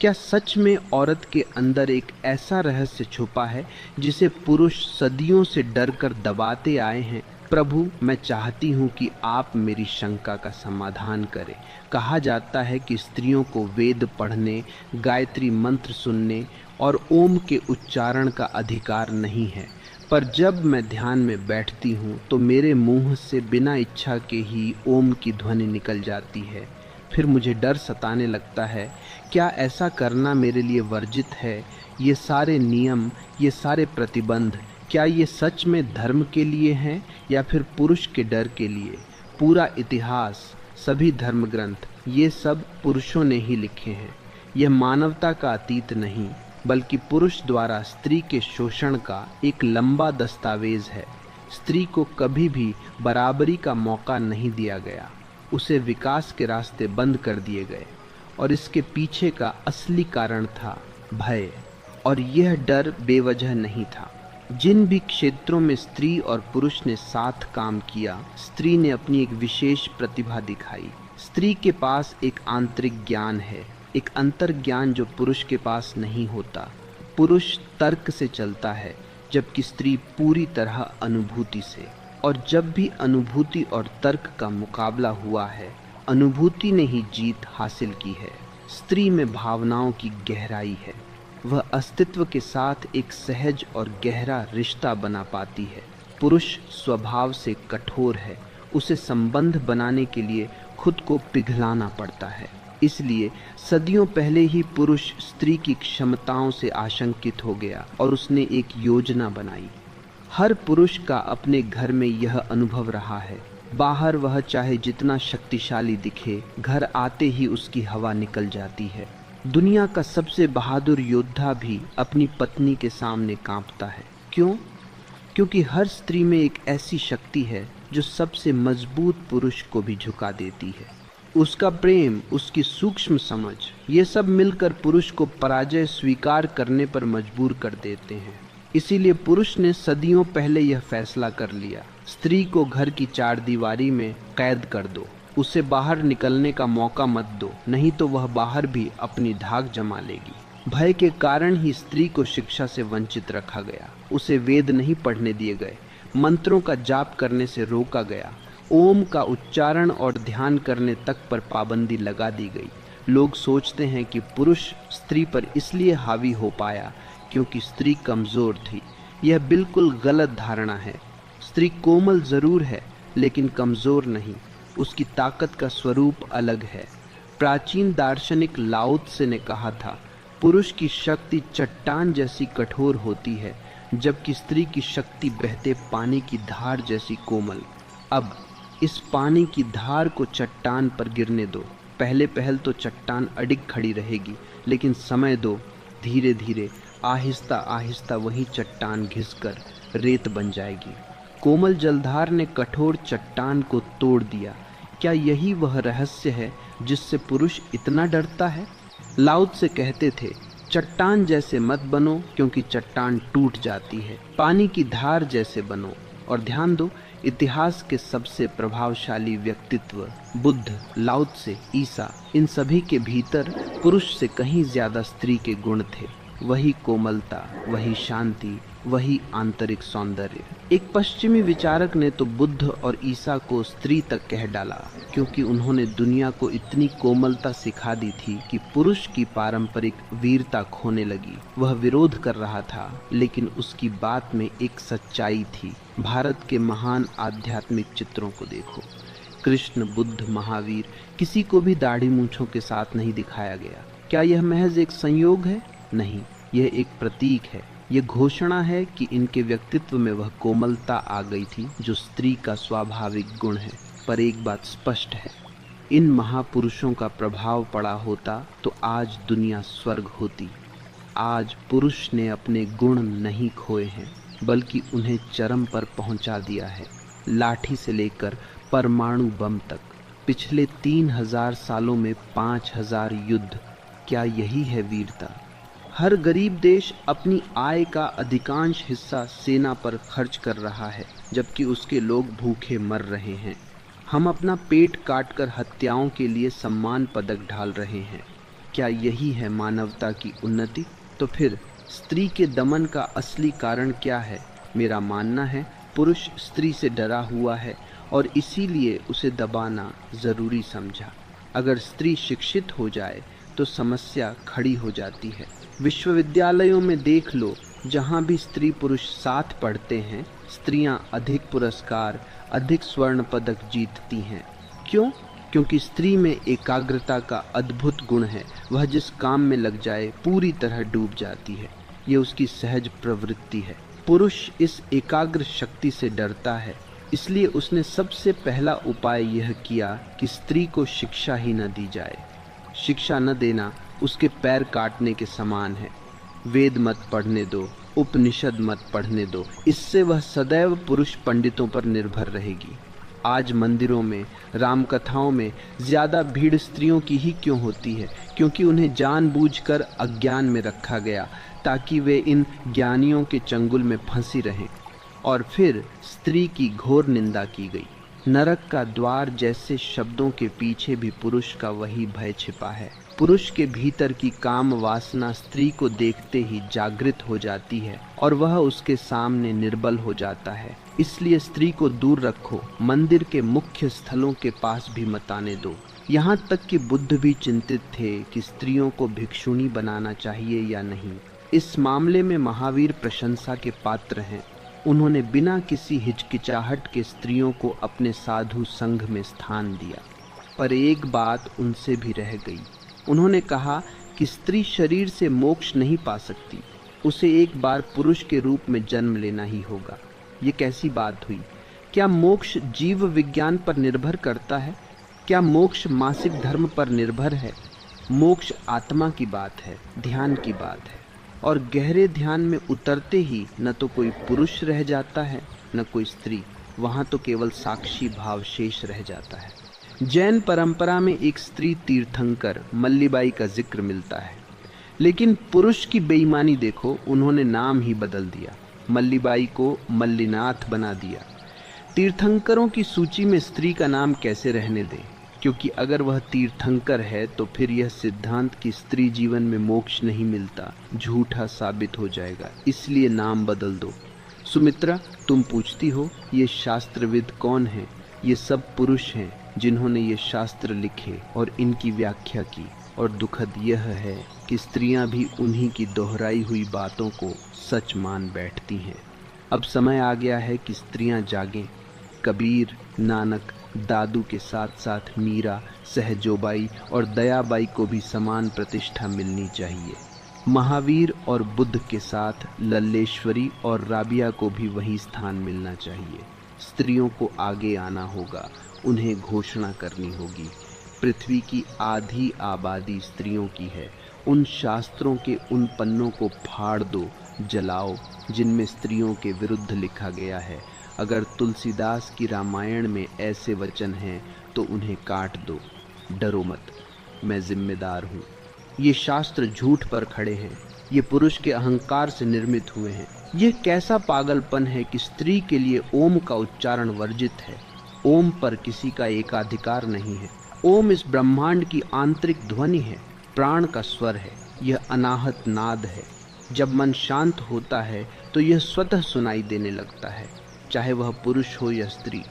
क्या सच में औरत के अंदर एक ऐसा रहस्य छुपा है जिसे पुरुष सदियों से डरकर दबाते आए हैं? प्रभु, मैं चाहती हूँ कि आप मेरी शंका का समाधान करें। कहा जाता है कि स्त्रियों को वेद पढ़ने, गायत्री मंत्र सुनने और ओम के उच्चारण का अधिकार नहीं है, पर जब मैं ध्यान में बैठती हूँ तो मेरे मुंह से बिना इच्छा के ही ओम की ध्वनि निकल जाती है। फिर मुझे डर सताने लगता है। क्या ऐसा करना मेरे लिए वर्जित है? ये सारे नियम, ये सारे प्रतिबंध, क्या ये सच में धर्म के लिए हैं या फिर पुरुष के डर के लिए? पूरा इतिहास, सभी धर्म ग्रंथ, ये सब पुरुषों ने ही लिखे हैं। यह मानवता का अतीत नहीं, बल्कि पुरुष द्वारा स्त्री के शोषण का एक लंबा दस्तावेज है। स्त्री को कभी भी बराबरी का मौका नहीं दिया गया, उसे विकास के रास्ते बंद कर दिए गए, और इसके पीछे का असली कारण था भय। और यह डर बेवजह नहीं था। जिन भी क्षेत्रों में स्त्री और पुरुष ने साथ काम किया, स्त्री ने अपनी एक विशेष प्रतिभा दिखाई। स्त्री के पास एक आंतरिक ज्ञान है, एक अंतर्ज्ञान जो पुरुष के पास नहीं होता। पुरुष तर्क से चलता है, जबकि स्त्री पूरी तरह अनुभूति से। और जब भी अनुभूति और तर्क का मुकाबला हुआ है, अनुभूति ने ही जीत हासिल की है। स्त्री में भावनाओं की गहराई है, वह अस्तित्व के साथ एक सहज और गहरा रिश्ता बना पाती है। पुरुष स्वभाव से कठोर है, उसे संबंध बनाने के लिए खुद को पिघलाना पड़ता है। इसलिए सदियों पहले ही पुरुष स्त्री की क्षमताओं से आशंकित हो गया और उसने एक योजना बनाई। हर पुरुष का अपने घर में यह अनुभव रहा है। बाहर वह चाहे जितना शक्तिशाली दिखे, घर आते ही उसकी हवा निकल जाती है। दुनिया का सबसे बहादुर योद्धा भी अपनी पत्नी के सामने कांपता है। क्यों? क्योंकि हर स्त्री में एक ऐसी शक्ति है जो सबसे मजबूत पुरुष को भी झुका देती है। उसका प्रेम, उसकी सूक्ष्म समझ, ये सब मिलकर पुरुष को पराजय स्वीकार करने पर मजबूर कर देते हैं। इसीलिए पुरुष ने सदियों पहले यह फैसला कर लिया, स्त्री को घर की चार दीवारी में कैद कर दो, उसे बाहर निकलने का मौका मत दो, नहीं तो वह बाहर भी अपनी धाक जमा लेगी। भय के कारण ही स्त्री को शिक्षा से वंचित रखा गया, उसे वेद नहीं पढ़ने दिए गए, मंत्रों का जाप करने से रोका गया, ओम का उच्चारण और ध्यान करने तक पर पाबंदी लगा दी गई। लोग सोचते हैं कि पुरुष स्त्री पर इसलिए हावी हो पाया क्योंकि स्त्री कमज़ोर थी। यह बिल्कुल गलत धारणा है। स्त्री कोमल ज़रूर है, लेकिन कमज़ोर नहीं। उसकी ताकत का स्वरूप अलग है। प्राचीन दार्शनिक लाओ त्से ने कहा था, पुरुष की शक्ति चट्टान जैसी कठोर होती है, जबकि स्त्री की शक्ति बहते पानी की धार जैसी कोमल। अब इस पानी की धार को चट्टान पर गिरने दो। पहले पहल तो चट्टान अडिग खड़ी रहेगी, लेकिन समय दो, धीरे धीरे, आहिस्ता आहिस्ता वही चट्टान घिसकर रेत बन जाएगी। कोमल जलधार ने कठोर चट्टान को तोड़ दिया। क्या यही वह रहस्य है जिससे पुरुष इतना डरता है? लाओ त्से कहते थे, चट्टान जैसे मत बनो क्योंकि चट्टान टूट जाती है, पानी की धार जैसे बनो। और ध्यान दो, इतिहास के सबसे प्रभावशाली व्यक्तित्व बुद्ध, लाओ त्से, ईसा, इन सभी के भीतर पुरुष से कहीं ज्यादा स्त्री के गुण थे। वही कोमलता, वही शांति, वही आंतरिक सौंदर्य। एक पश्चिमी विचारक ने तो बुद्ध और ईसा को स्त्री तक कह डाला, क्योंकि उन्होंने दुनिया को इतनी कोमलता सिखा दी थी कि पुरुष की पारंपरिक वीरता खोने लगी। वह विरोध कर रहा था, लेकिन उसकी बात में एक सच्चाई थी। भारत के महान आध्यात्मिक चित्रों को देखो। कृष्ण, बुद्ध, महावीर, किसी को भी दाढ़ी मूंछों के साथ नहीं दिखाया गया। क्या यह महज एक संयोग है? नहीं, यह एक प्रतीक है। यह घोषणा है कि इनके व्यक्तित्व में वह कोमलता आ गई थी जो स्त्री का स्वाभाविक गुण है। पर एक बात स्पष्ट है, इन महापुरुषों का प्रभाव पड़ा होता तो आज दुनिया स्वर्ग होती। आज पुरुष ने अपने गुण नहीं खोए हैं, बल्कि उन्हें चरम पर पहुंचा दिया है। लाठी से लेकर परमाणु बम तक पिछले 3000 सालों में 5000 युद्ध। क्या यही है वीरता? हर गरीब देश अपनी आय का अधिकांश हिस्सा सेना पर खर्च कर रहा है, जबकि उसके लोग भूखे मर रहे हैं। हम अपना पेट काटकर हत्याओं के लिए सम्मान पदक ढाल रहे हैं। क्या यही है मानवता की उन्नति? तो फिर स्त्री के दमन का असली कारण क्या है? मेरा मानना है पुरुष स्त्री से डरा हुआ है और इसीलिए उसे दबाना जरूरी समझा। अगर स्त्री शिक्षित हो जाए तो समस्या खड़ी हो जाती है। विश्वविद्यालयों में देख लो, जहाँ भी स्त्री पुरुष साथ पढ़ते हैं, स्त्रियां अधिक पुरस्कार, अधिक स्वर्ण पदक जीतती हैं। क्यों? क्योंकि स्त्री में एकाग्रता का अद्भुत गुण है। वह जिस काम में लग जाए पूरी तरह डूब जाती है। ये उसकी सहज प्रवृत्ति है। पुरुष इस एकाग्र शक्ति से डरता है, इसलिए उसने सबसे पहला उपाय यह किया कि स्त्री को शिक्षा ही न दी जाए। शिक्षा न देना उसके पैर काटने के समान है। वेद मत पढ़ने दो, उपनिषद मत पढ़ने दो, इससे वह सदैव पुरुष पंडितों पर निर्भर रहेगी। आज मंदिरों में, रामकथाओं में ज्यादा भीड़ स्त्रियों की ही क्यों होती है? क्योंकि उन्हें जानबूझकर अज्ञान में रखा गया ताकि वे इन ज्ञानियों के चंगुल में फंसी रहें। और फिर स्त्री की घोर निंदा की गई। नरक का द्वार जैसे शब्दों के पीछे भी पुरुष का वही भय छिपा है। पुरुष के भीतर की काम वासना स्त्री को देखते ही जागृत हो जाती है और वह उसके सामने निर्बल हो जाता है। इसलिए स्त्री को दूर रखो, मंदिर के मुख्य स्थलों के पास भी मत आने दो। यहाँ तक कि बुद्ध भी चिंतित थे कि स्त्रियों को भिक्षुणी बनाना चाहिए या नहीं। इस मामले में महावीर प्रशंसा के पात्र हैं। उन्होंने बिना किसी हिचकिचाहट के स्त्रियों को अपने साधु संघ में स्थान दिया। पर एक बात उनसे भी रह गई। उन्होंने कहा कि स्त्री शरीर से मोक्ष नहीं पा सकती, उसे एक बार पुरुष के रूप में जन्म लेना ही होगा। ये कैसी बात हुई? क्या मोक्ष जीव विज्ञान पर निर्भर करता है? क्या मोक्ष मासिक धर्म पर निर्भर है? मोक्ष आत्मा की बात है, ध्यान की बात है। और गहरे ध्यान में उतरते ही न तो कोई पुरुष रह जाता है, न कोई स्त्री। वहाँ तो केवल साक्षी भाव शेष रह जाता है। जैन परंपरा में एक स्त्री तीर्थंकर मल्लीबाई का जिक्र मिलता है, लेकिन पुरुष की बेईमानी देखो, उन्होंने नाम ही बदल दिया। मल्लीबाई को मल्लीनाथ बना दिया। तीर्थंकरों की सूची में स्त्री का नाम कैसे रहने दे? क्योंकि अगर वह तीर्थंकर है तो फिर यह सिद्धांत कि स्त्री जीवन में मोक्ष नहीं मिलता झूठा साबित हो जाएगा। इसलिए नाम बदल दो। सुमित्रा, तुम पूछती हो ये शास्त्रविद कौन है? ये सब पुरुष हैं जिन्होंने ये शास्त्र लिखे और इनकी व्याख्या की। और दुखद यह है कि स्त्रियां भी उन्हीं की दोहराई हुई बातों को सच मान बैठती हैं। अब समय आ गया है कि स्त्रियां जागें। कबीर, नानक, दादू के साथ साथ मीरा, सहजोबाई और दयाबाई को भी समान प्रतिष्ठा मिलनी चाहिए। महावीर और बुद्ध के साथ लल्लेश्वरी और राबिया को भी वही स्थान मिलना चाहिए। स्त्रियों को आगे आना होगा, उन्हें घोषणा करनी होगी। पृथ्वी की आधी आबादी स्त्रियों की है। उन शास्त्रों के उन पन्नों को फाड़ दो, जलाओ, जिनमें स्त्रियों के विरुद्ध लिखा गया है। अगर तुलसीदास की रामायण में ऐसे वचन हैं तो उन्हें काट दो। डरो मत, मैं जिम्मेदार हूँ। ये शास्त्र झूठ पर खड़े हैं। ये पुरुष के अहंकार से निर्मित हुए हैं। यह कैसा पागलपन है कि स्त्री के लिए ओम का उच्चारण वर्जित है। ओम पर किसी का एकाधिकार नहीं है। ओम इस ब्रह्मांड की आंतरिक ध्वनि है, प्राण का स्वर है। यह अनाहत नाद है। जब मन शांत होता है तो यह स्वतः सुनाई देने लगता है, चाहे वह पुरुष हो या स्त्री।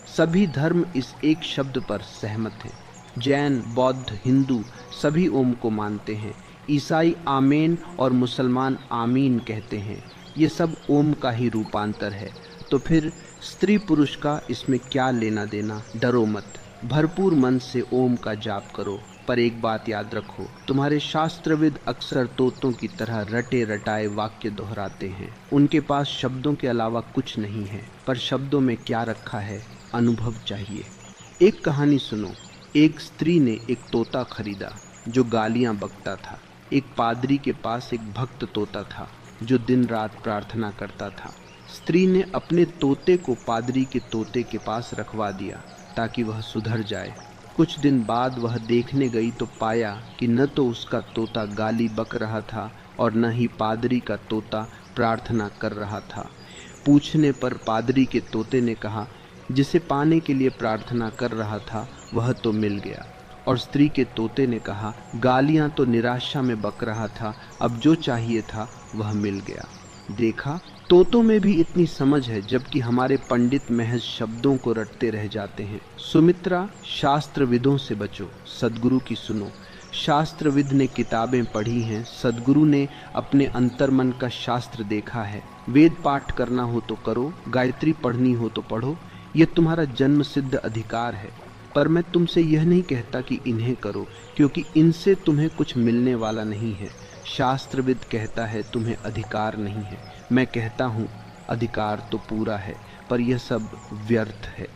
सभी धर्म इस एक शब्द पर सहमत हैं। जैन, बौद्ध, हिंदू सभी ओम को मानते हैं। ईसाई आमेन और मुसलमान आमीन कहते हैं। ये सब ओम का ही रूपांतर है। तो फिर स्त्री पुरुष का इसमें क्या लेना देना? डरो मत, भरपूर मन से ओम का जाप करो। पर एक बात याद रखो, तुम्हारे शास्त्रविद अक्सर तोतों की तरह रटे रटाए वाक्य दोहराते हैं। उनके पास शब्दों के अलावा कुछ नहीं है। पर शब्दों में क्या रखा है? अनुभव चाहिए। एक कहानी सुनो। एक स्त्री ने एक तोता खरीदा जो गालियां बकता था। एक पादरी के पास एक भक्त तोता था जो दिन रात प्रार्थना करता था। स्त्री ने अपने तोते को पादरी के तोते के पास रखवा दिया ताकि वह सुधर जाए। कुछ दिन बाद वह देखने गई तो पाया कि न तो उसका तोता गाली बक रहा था और न ही पादरी का तोता प्रार्थना कर रहा था। पूछने पर पादरी के तोते ने कहा, जिसे पाने के लिए प्रार्थना कर रहा था वह तो मिल गया और स्त्री के तोते ने कहा, गालियां तो निराशा में बक रहा था, अब जो चाहिए था वह मिल गया। देखा, तोतों में भी इतनी समझ है, जबकि हमारे पंडित महज शब्दों को रटते रह जाते हैं। सुमित्रा, शास्त्रविदों से बचो, सद्गुरु की सुनो। शास्त्रविद ने किताबें पढ़ी हैं, सद्गुरु ने अपने अंतर्मन का शास्त्र देखा है। वेद पाठ करना हो तो करो, गायत्री पढ़नी हो तो पढ़ो, यह तुम्हारा जन्म सिद्ध अधिकार है। पर मैं तुमसे यह नहीं कहता कि इन्हें करो, क्योंकि इनसे तुम्हें कुछ मिलने वाला नहीं है। शास्त्रविद कहता है तुम्हें अधिकार नहीं है, मैं कहता हूँ अधिकार तो पूरा है, पर यह सब व्यर्थ है।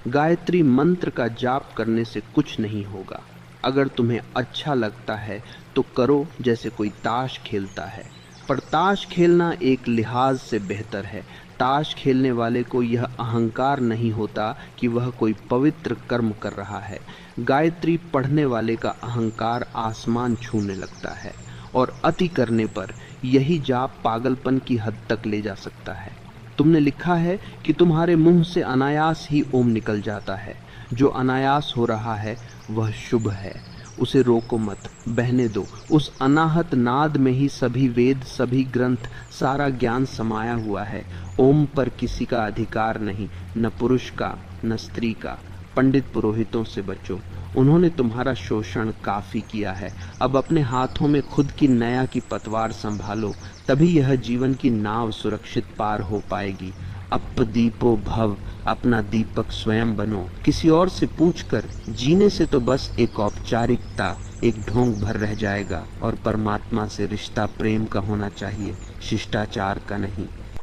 गायत्री मंत्र का जाप करने से कुछ नहीं होगा। अगर तुम्हें अच्छा लगता है तो करो, जैसे कोई ताश खेलता है, पर ताश खेलना एक लिहाज से बेहतर है। ताश खेलने वाले को यह अहंकार नहीं होता कि वह कोई पवित्र कर्म कर रहा है। गायत्री पढ़ने वाले का अहंकार आसमान छूने लगता है, और अति करने पर यही जाप पागलपन की हद तक ले जा सकता है। तुमने लिखा है कि तुम्हारे मुंह से अनायास ही ओम निकल जाता है। जो अनायास हो रहा है वह शुभ है, उसे रोको मत, बहने दो। उस अनाहत नाद में ही सभी वेद, सभी ग्रंथ, सारा ज्ञान समाया हुआ है। ओम पर किसी का अधिकार नहीं, न पुरुष का न स्त्री का। पंडित पुरोहितों से बचो, उन्होंने तुम्हारा शोषण काफी किया है। अब अपने हाथों में खुद की नया की पतवार संभालो, तभी यह जीवन की नाव सुरक्षित पार हो पाएगी। अपदीपो भव, अपना दीपक स्वयं बनो। किसी और से पूछकर जीने से तो बस एक औपचारिकता, एक ढोंग भर रह जाएगा, और परमात्मा से रिश्ता प्रेम का होना चाहिए, शिष्टाचार का नहीं।